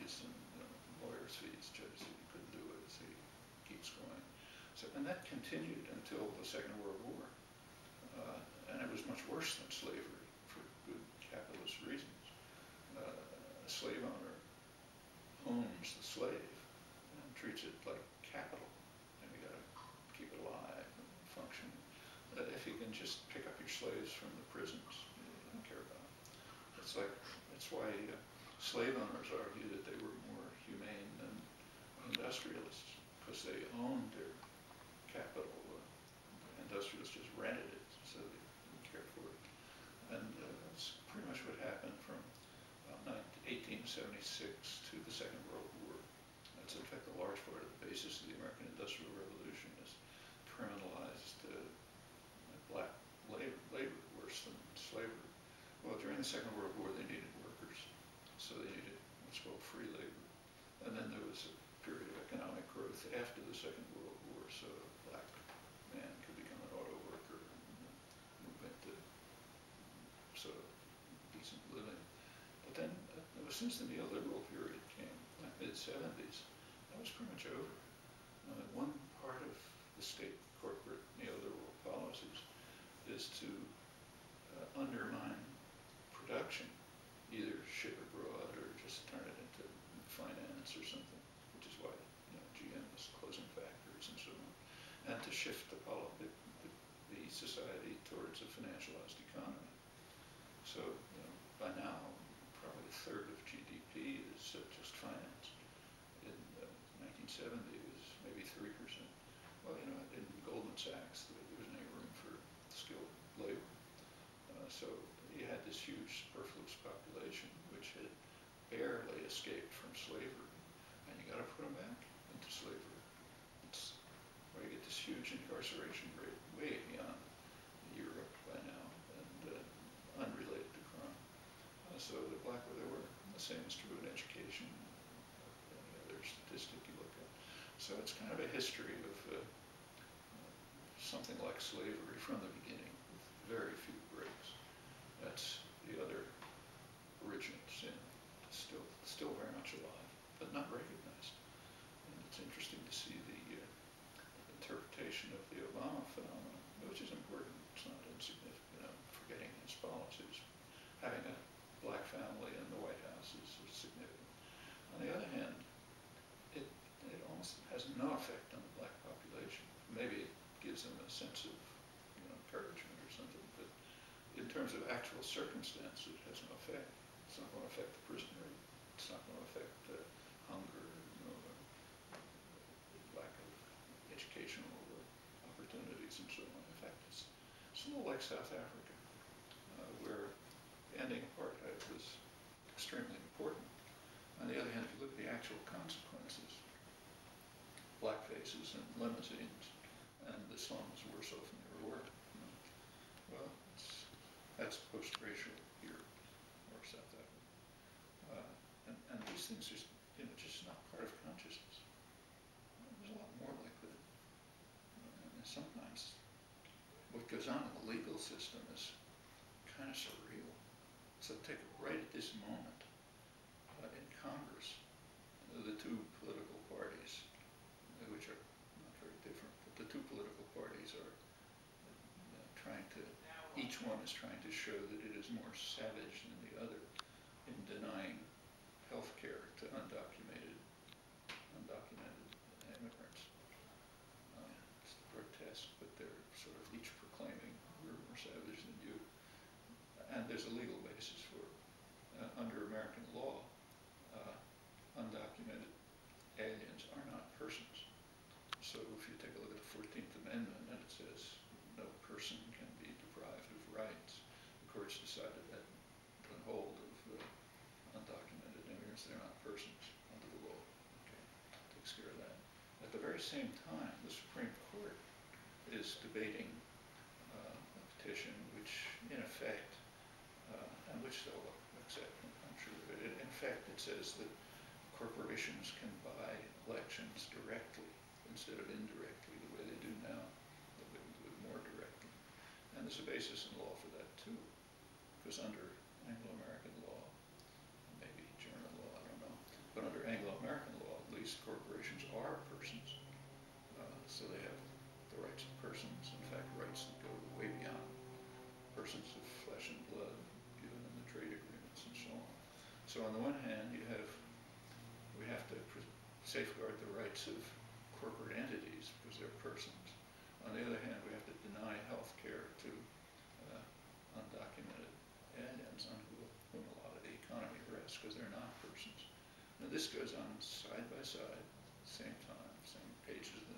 fees and lawyers' fees. Judge said he couldn't do it, so he keeps going. So, and that continued until the Second World War. And it was much worse than slavery for good capitalist reasons. A slave owner owns the slave and treats it like capital, and you got to keep it alive and function. If you can just pick up your slaves from the prisons, you don't care about it. That's why slave owners argue that they were more humane than industrialists, because they owned their capital. Industrialists just rented it, so they didn't care for it. And that's pretty much what happened from 1876 to the Second World War. That's in fact a large part of the basis of the American Industrial Revolution is criminalized black labor worse than slavery. Well, during the Second World War, they needed workers, so they needed what's called free labor. And then there was a period of economic growth after the Second World War, so a black man could become an auto worker and move into sort of decent living. But then, since the neoliberal period came, like mid-70s, that was pretty much over. One part of the state corporate neoliberal policies is to undermine production, either ship abroad or just turn it into finance or something, which is why GM is closing factories and so on, and to shift the society towards a financialized economy. So by now, probably a third of GDP is just finance. In 1970, it was maybe 3%. Well, in Goldman Sachs, there wasn't any room for skilled labor. So you had this huge superfluous population which had barely escaped from slavery, and you got to put them back into slavery. It's where you get this huge incarceration rate, way beyond Europe by now, and unrelated to crime. So the black, the same is true in education, any other statistic you look at. So it's kind of a history of something like slavery from the beginning, with very few breaks. That's the other original sin, still very much alive, but not recognized. And it's interesting to see the interpretation of the Obama phenomenon, which is important. It's not insignificant. Forgetting his policies. Having a black family in the White House is significant. On the other hand, it almost has no effect on the black population. Maybe it gives them a sense of encouragement or something, but in terms of actual circumstance, it has no effect. It's not going to affect the prison rate. It's not going to affect hunger, lack of educational opportunities, and so on. In fact, it's a little like South Africa, where ending apartheid was extremely important. On the other hand, if you look at the actual consequences, blackfaces and limousines, and the slums worse off than they ever were. Well, that's post-racial here, or South Africa. And these things are just not part of consciousness. There's a lot more like that. And sometimes what goes on in the legal system is kind of surreal. So take right at this moment, in Congress, the two political parties, which are not very different, but the two political parties are each one is trying to show that it is more savage than the other in denying health care to undocumented immigrants. It's grotesque, but they're sort of each proclaiming we're more savage than you. And there's a legal basis for it. Under American law, undocumented aliens are not persons. So if you take a look at the 14th Amendment, and it says no person can be deprived of rights, the courts decided that doesn't hold of undocumented immigrants. They're not persons under the law. Okay, takes care of that. At the very same time, the Supreme Court is debating a petition which, in effect, and which they'll accept, I'm sure. In fact, it says that corporations can buy elections directly instead of indirectly, the way they do now, but more directly. And there's a basis in law for that too, because under Anglo-American law, maybe German law, I don't know, but under least corporations are persons. So they have the rights of persons, in fact, rights that go way beyond persons of flesh and blood given in the trade agreements and so on. So on the one hand, we have to safeguard the rights of corporate entities because they're persons. On the other hand, we have to deny health care to undocumented aliens on whom a lot of the economy rests because they're not persons. Now this goes on side by side, same time, same pages of